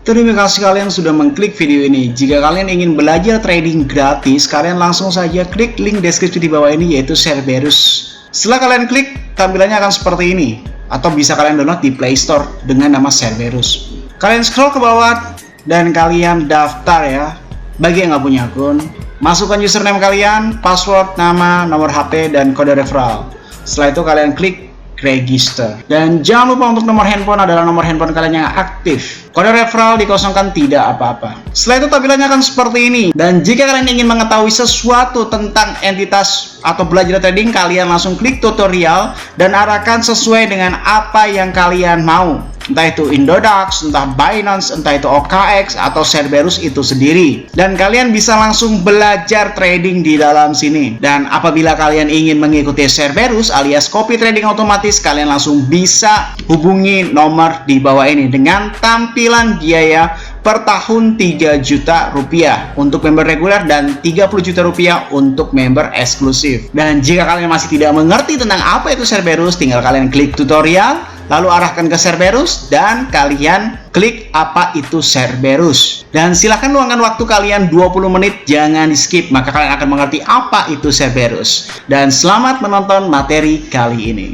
Terima kasih kalian sudah mengklik video ini. Jika kalian ingin belajar trading gratis, kalian langsung saja klik link deskripsi di bawah ini, yaitu Cerberus. Setelah kalian klik, tampilannya akan seperti ini. Atau bisa kalian download di Play Store dengan nama Cerberus. Kalian scroll ke bawah dan kalian daftar ya. Bagi yang nggak punya akun, masukkan username kalian, password, nama, nomor HP, dan kode referral. Setelah itu kalian klik register. Dan jangan lupa untuk nomor handphone adalah nomor handphone kalian yang aktif. Kode referral dikosongkan, tidak apa-apa. Setelah itu tampilannya akan seperti ini. Dan jika kalian ingin mengetahui sesuatu tentang entitas atau belajar trading, kalian langsung klik tutorial dan arahkan sesuai dengan apa yang kalian mau. Entah itu Indodax, entah Binance, entah itu OKX, atau Cerberus itu sendiri. Dan kalian bisa langsung belajar trading di dalam sini. Dan apabila kalian ingin mengikuti Cerberus alias copy trading otomatis, kalian langsung bisa hubungi nomor di bawah ini dengan tampilan biaya per tahun 3 juta rupiah untuk member reguler dan 30 juta rupiah untuk member eksklusif. Dan jika kalian masih tidak mengerti tentang apa itu Cerberus, tinggal kalian klik tutorial, lalu arahkan ke Cerberus dan kalian klik apa itu Cerberus. Dan silahkan luangkan waktu kalian 20 menit, jangan di skip, maka kalian akan mengerti apa itu Cerberus. Dan selamat menonton materi kali ini.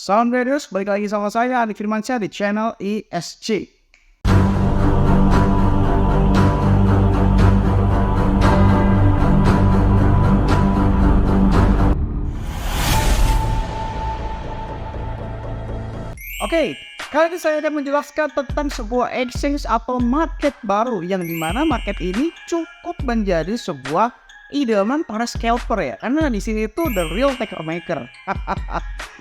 Sound Traders, balik lagi sama saya Adik Firmansyah di channel ESG. Oke, kali ini saya akan menjelaskan tentang sebuah exchange atau market baru yang dimana market ini cukup menjadi sebuah idaman para scalper ya, karena di sini tuh the real taker maker.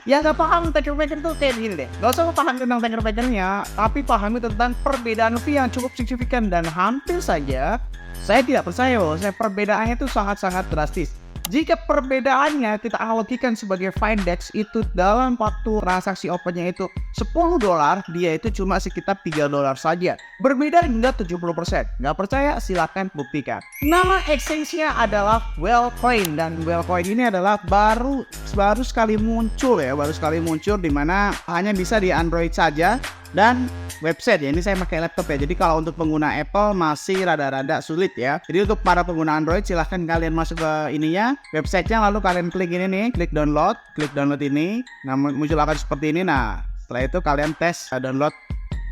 Ya nggak paham taker maker tuh kayak gini deh, nggak usah paham tentang taker makernya, tapi pahami tentang perbedaan fee yang cukup signifikan dan hampir saja saya tidak percaya loh, perbedaannya tuh sangat-sangat drastis. Jika perbedaannya kita analogikan sebagai Findex itu dalam waktu transaksi opennya itu $10, dia itu cuma sekitar $3 saja. Berbeda hingga 70%. Nggak percaya? Silahkan buktikan. Nama exchange-nya adalah Wellcoin, dan Wellcoin ini adalah baru sekali muncul ya, di mana hanya bisa di Android saja dan website ya. Ini saya pakai laptop ya, jadi kalau untuk pengguna Apple masih rada-rada sulit ya. Jadi untuk para pengguna Android silahkan kalian masuk ke ininya, websitenya, lalu kalian klik ini nih, klik download ini. Nah, muncul akan seperti ini. Nah, setelah itu kalian tes download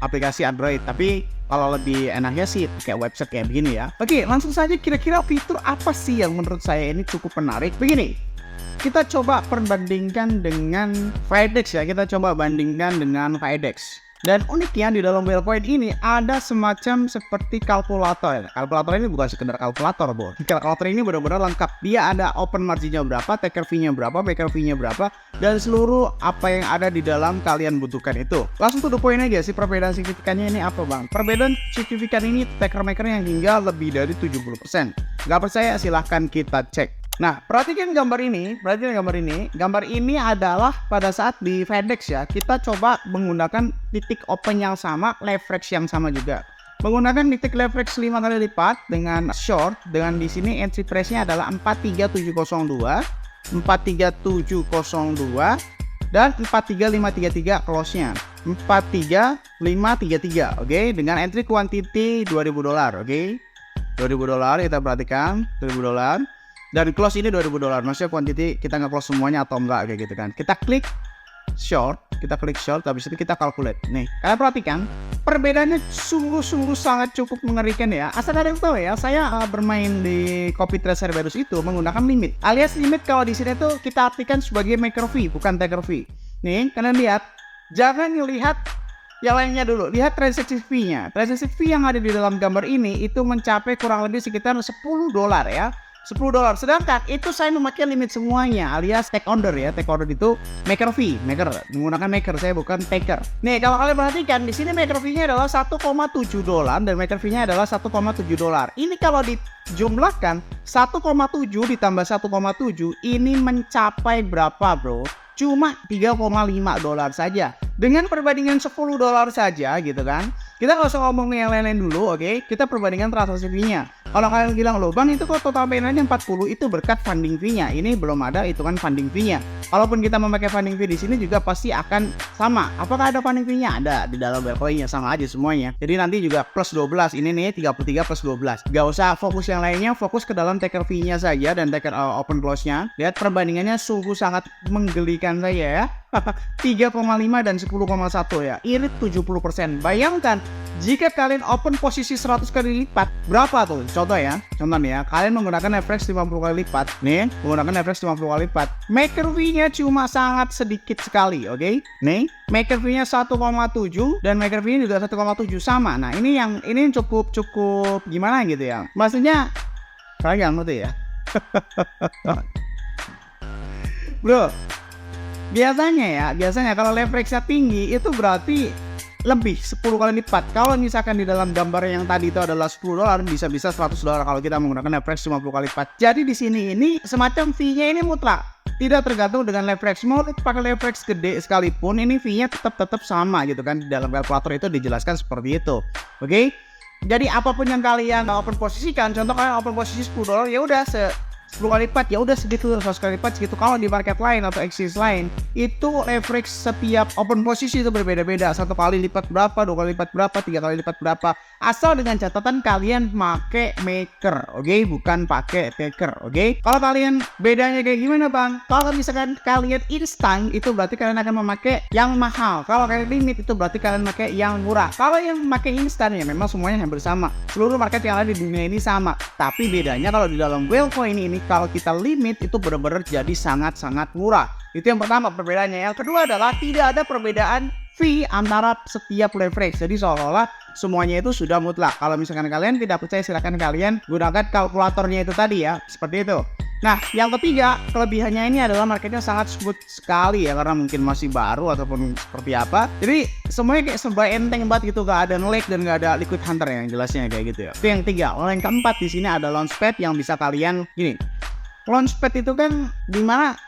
aplikasi Android. Tapi kalau lebih enaknya sih pakai website kayak begini ya. Oke, langsung saja, kira-kira fitur apa sih yang menurut saya ini cukup menarik? Begini, kita coba perbandingkan dengan Findex ya. Dan uniknya di dalam Wellcoin ini ada semacam seperti kalkulator. Kalkulator ini bukan sekedar kalkulator, bro. Kalkulator ini benar-benar lengkap. Dia ada open marginnya berapa, taker fee-nya berapa, maker fee-nya berapa, dan seluruh apa yang ada di dalam kalian butuhkan itu. Langsung to the point aja sih, perbedaan signifikannya ini apa bang? Perbedaan signifikan ini taker maker yang hingga lebih dari 70%. Gak percaya? Silahkan kita cek. Nah, perhatikan gambar ini. Gambar ini adalah pada saat di Findex ya. Kita coba menggunakan titik open yang sama, leverage yang sama juga. Menggunakan titik leverage 5 kali lipat dengan short, dengan di sini entry price-nya adalah 43702, 43702 dan 43533 close-nya. 43533, oke, dengan entry quantity $2000, oke. $2000 kita perhatikan, $2000. Dan close ini $2000, maksudnya quantity kita nggak close semuanya atau enggak kayak gitu kan. Kita klik short, habis itu kita calculate. Nih, kalian perhatikan perbedaannya sungguh-sungguh sangat cukup mengerikan ya. Asal kalian tahu ya, saya bermain di copy trade Cerberus itu menggunakan limit. Alias limit kalau di sini tuh kita artikan sebagai maker fee, bukan taker fee. Nih, kalian lihat, jangan lihat yang lainnya dulu, lihat transaksi fee-nya. Transaksi fee yang ada di dalam gambar ini itu mencapai kurang lebih sekitar $10 ya. $10. Sedangkan itu saya memakai limit semuanya alias take order ya. Take order itu maker fee, menggunakan maker, saya bukan taker. Nih, kalau kalian perhatikan di sini maker fee-nya adalah $1,7 dan maker fee-nya adalah $1,7. Ini kalau dijumlahkan 1,7 ditambah 1,7 ini mencapai berapa, bro? Cuma $3,5 saja. dengan perbandingan $10 saja gitu kan. Kita nggak usah ngomongin yang lain-lain dulu, oke? Kita perbandingan transaksi fee-nya. Kalau kalian bilang, loh bang itu kok total payment-nya 40 itu berkat funding fee-nya. Ini belum ada hitungan funding fee-nya. Kalaupun kita memakai funding fee di sini juga pasti akan sama. Apakah ada funding fee-nya? Ada di dalam Wellcoin-nya, sama aja semuanya. Jadi nanti juga plus 12. Ini nih 33 plus 12. Gak usah fokus yang lainnya, fokus ke dalam taker fee-nya saja dan taker open close-nya. Lihat perbandingannya sungguh sangat menggelikan saya ya. 3,5 dan 10,1 ya. Irit 70%. Bayangkan jika kalian open posisi 100 kali lipat, berapa tuh? Contoh nih ya, kalian menggunakan average 50 kali lipat. Nih, menggunakan average 50 kali lipat. Maker fee-nya cuma sangat sedikit sekali, oke? Nih, maker fee-nya 1,7 dan maker fee-nya juga 1,7 sama. Nah, ini cukup gimana gitu ya. Maksudnya kalian ngerti ya? Bro, biasanya kalau leverage-nya tinggi itu berarti lebih 10 kali lipat. Kalau misalkan di dalam gambar yang tadi itu adalah $10, bisa-bisa $100 kalau kita menggunakan leverage 50 kali lipat. Jadi di sini ini semacam fee-nya ini mutlak. Tidak tergantung dengan leverage. Mau pakai leverage gede sekalipun, ini fee-nya tetap sama gitu kan. Di dalam kalkulator itu dijelaskan seperti itu. Oke? Jadi apapun yang kalian open posisikan, contoh kalian open posisi $10, ya udah 10 kali lipat, ya udah segitu, 100 kali lipat segitu. Kalau di market lain atau exchange lain itu leverage setiap open posisi itu berbeda-beda. 1 kali lipat berapa, 2 kali lipat berapa, 3 kali lipat berapa, asal dengan catatan kalian pakai maker, oke? Bukan pakai taker, oke? Kalau kalian bedanya kayak gimana bang? Kalau misalkan kalian instan itu berarti kalian akan memakai yang mahal. Kalau kalian limit itu berarti kalian pakai yang murah. Kalau yang pakai instan ya memang semuanya hampir sama. Seluruh market yang ada di dunia ini sama. Tapi bedanya kalau di dalam Wellcoin ini kalau kita limit itu benar-benar jadi sangat-sangat murah. Itu yang pertama perbedaannya. Yang kedua adalah tidak ada perbedaan fee antara setiap leverage. Jadi seolah-olah semuanya itu sudah mutlak. Kalau misalkan kalian tidak percaya, silakan kalian gunakan kalkulatornya itu tadi ya, seperti itu. Nah, yang ketiga, kelebihannya ini adalah marketnya sangat smooth sekali ya, karena mungkin masih baru ataupun seperti apa. Jadi semuanya kayak serba enteng banget gitu, gak ada lag dan gak ada liquid hunter yang jelasnya kayak gitu ya. Itu yang ketiga. Yang keempat di sini ada launchpad yang bisa kalian gini. Launchpad itu kan dimana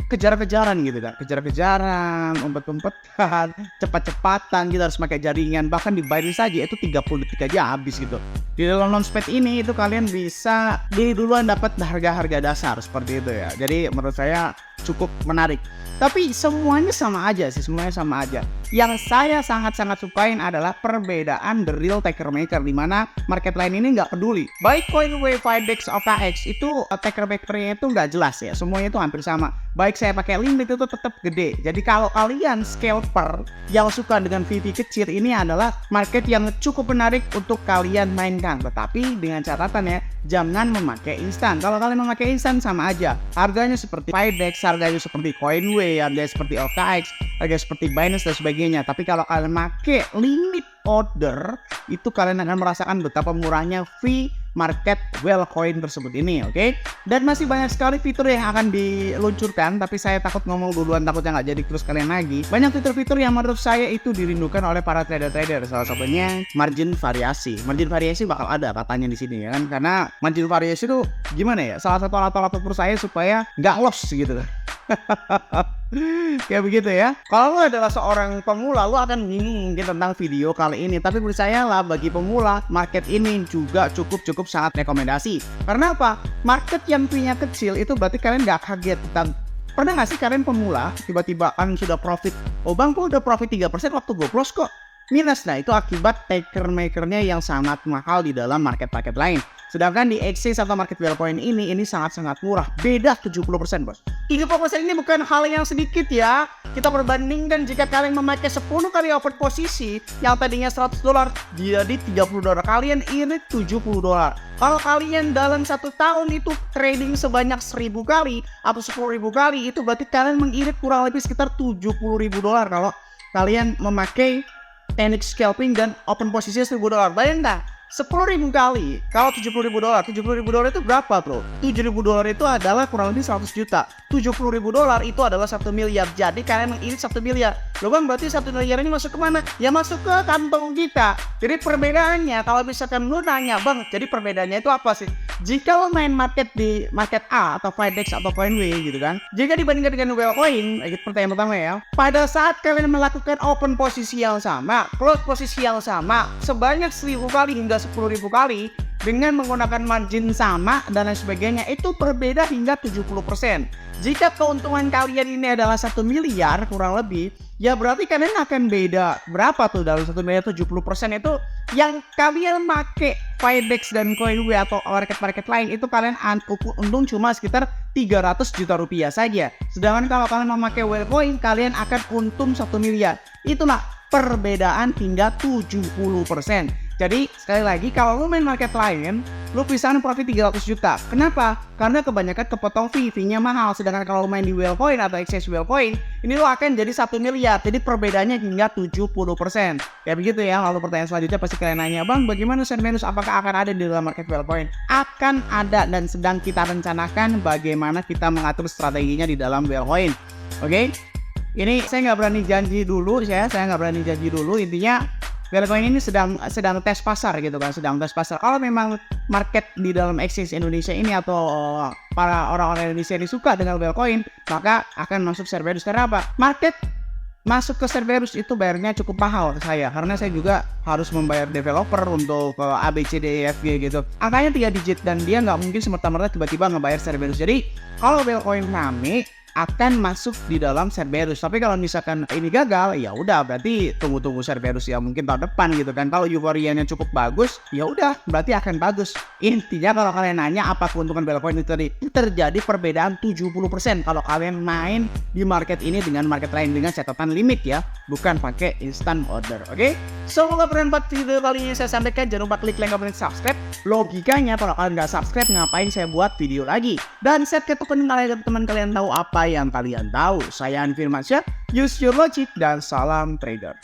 kejar-kejaran gitu kan, kejar-kejaran, umpet-umpetan, cepat-cepatan, kita harus pakai jaringan. Bahkan di Binance saja itu 30 detik aja habis gitu. Di dalam launchpad ini itu kalian bisa duluan dapat harga-harga dasar seperti itu ya. Jadi menurut saya cukup menarik. Tapi semuanya sama aja sih, semuanya sama aja. Yang saya sangat-sangat sukain adalah perbedaan the real taker maker, di mana market lain ini nggak peduli. Baik Coinwave, Fidex, OKX itu taker makernya itu nggak jelas ya. Semuanya itu hampir sama. Baik saya pakai limit itu tetap gede. Jadi kalau kalian scalper yang suka dengan VP kecil, ini adalah market yang cukup menarik untuk kalian mainkan. Tetapi dengan catatan ya, jangan memakai instan. Kalau kalian memakai instan sama aja. Harganya seperti Fidex, harganya seperti Coinwave, harganya seperti OKX, harganya seperti Binance dan sebagainya. Tapi kalau kalian pakai limit order, itu kalian akan merasakan betapa murahnya fee market Wellcoin tersebut ini, oke? Dan masih banyak sekali fitur yang akan diluncurkan, tapi saya takut ngomong duluan, takutnya nggak jadi terus kalian lagi. Banyak fitur-fitur yang menurut saya itu dirindukan oleh para trader-trader. Salah satunya margin variasi. Margin variasi bakal ada katanya di sini ya kan? Karena margin variasi itu gimana ya? Salah satu alat-alat fitur saya supaya nggak loss gitu. Kayak begitu ya. Kalau lo adalah seorang pemula, lo akan bingung mungkin tentang video kali ini. Tapi percayalah, bagi pemula, market ini juga cukup sangat rekomendasi. Karena apa? Market yang fee-nya kecil itu berarti kalian gak kaget tentang. Pernah gak sih kalian pemula tiba-tiba kan sudah profit? Oh bang, kok udah profit 3% waktu gue close kok minus. Nah itu akibat taker makernya yang sangat mahal di dalam market-market lain. Sedangkan di exchange atau market Wellcoin ini sangat-sangat murah. Beda 70% bos. 70% ini bukan hal yang sedikit ya. Kita perbandingkan jika kalian memakai 10 kali open posisi yang tadinya $100 jadi $30. Kalian irit $70. Kalau kalian dalam 1 tahun itu trading sebanyak 1000 kali atau 10.000 kali, itu berarti kalian mengirit kurang lebih sekitar $70.000 kalau kalian memakai teknik scalping dan open posisi $1.000. Bayangkan 10.000 kali kalau $70.000. $70.000 itu berapa bro? $7.000 itu adalah kurang lebih 100 juta. $70.000 itu adalah 1 miliar. Jadi kalian mengirit 1 miliar. Loh bang, berarti 1 miliar ini masuk kemana? Ya masuk ke kantong kita. Jadi perbedaannya, kalau misalkan lu nanya bang, jadi perbedaannya itu apa sih? jika lo main market di market A atau Fidex atau CoinW gitu kan, jika dibandingkan dengan Wellcoin, pertanyaan pertama ya, pada saat kalian melakukan open posisi yang sama, close posisi yang sama, sebanyak 1000 kali hingga 10.000 kali, dengan menggunakan margin sama dan lain sebagainya, itu berbeda hingga 70%. Jika keuntungan kalian ini adalah 1 miliar kurang lebih, ya berarti kalian akan beda berapa tuh dalam 1 miliar 70% itu yang kalian make Fidex dan CoinW atau market lain itu kalian untung cuma sekitar 300 juta rupiah saja. Sedangkan kalau kalian memakai Wellcoin kalian akan untung 1 miliar. Itulah perbedaan hingga 70%. Jadi sekali lagi kalau lu main market lain, lu bisa profit 300 juta. Kenapa? Karena kebanyakan kepotong fee-nya mahal. Sedangkan kalau lu main di Wellcoin atau exchange Wellcoin, ini lu akan jadi 1 miliar. Jadi perbedaannya hingga 70%. Ya begitu ya. Lalu pertanyaan selanjutnya pasti kalian nanya, Bang, bagaimana Cerberus? Apakah akan ada di dalam market Wellcoin? Akan ada dan sedang kita rencanakan bagaimana kita mengatur strateginya di dalam Wellcoin. Oke? Ini saya nggak berani janji dulu, intinya Wellcoin ini sedang tes pasar gitu kan, sedang tes pasar. Kalau memang market di dalam exchange Indonesia ini atau para orang-orang Indonesia ini suka dengan Wellcoin, maka akan masuk Cerberus. Karena apa? Market masuk ke Cerberus itu bayarnya cukup mahal ke saya, karena saya juga harus membayar developer untuk A, B, C, D, E, F, G gitu. Angkanya 3 digit dan dia nggak mungkin semerta-merta tiba-tiba ngebayar Cerberus. Jadi kalau Wellcoin rame akan masuk di dalam Cerberus. Tapi kalau misalkan ini gagal, ya udah berarti tunggu Cerberus ya mungkin tahun depan gitu kan. Kalau euforianya cukup bagus, ya udah berarti akan bagus. Intinya kalau kalian nanya apa keuntungan Wellcoin itu tadi, terjadi perbedaan 70% kalau kalian main di market ini dengan market lain dengan catatan limit ya, bukan pakai instant order. Oke? So kalau bermanfaat video kali ini saya sampaikan, jangan lupa klik like, comment, subscribe. Logikanya kalau kalian nggak subscribe, ngapain saya buat video lagi? Dan set ke teman kalian tahu apa yang kalian tahu. Saya Anfirmansyah, use your logic dan salam trader.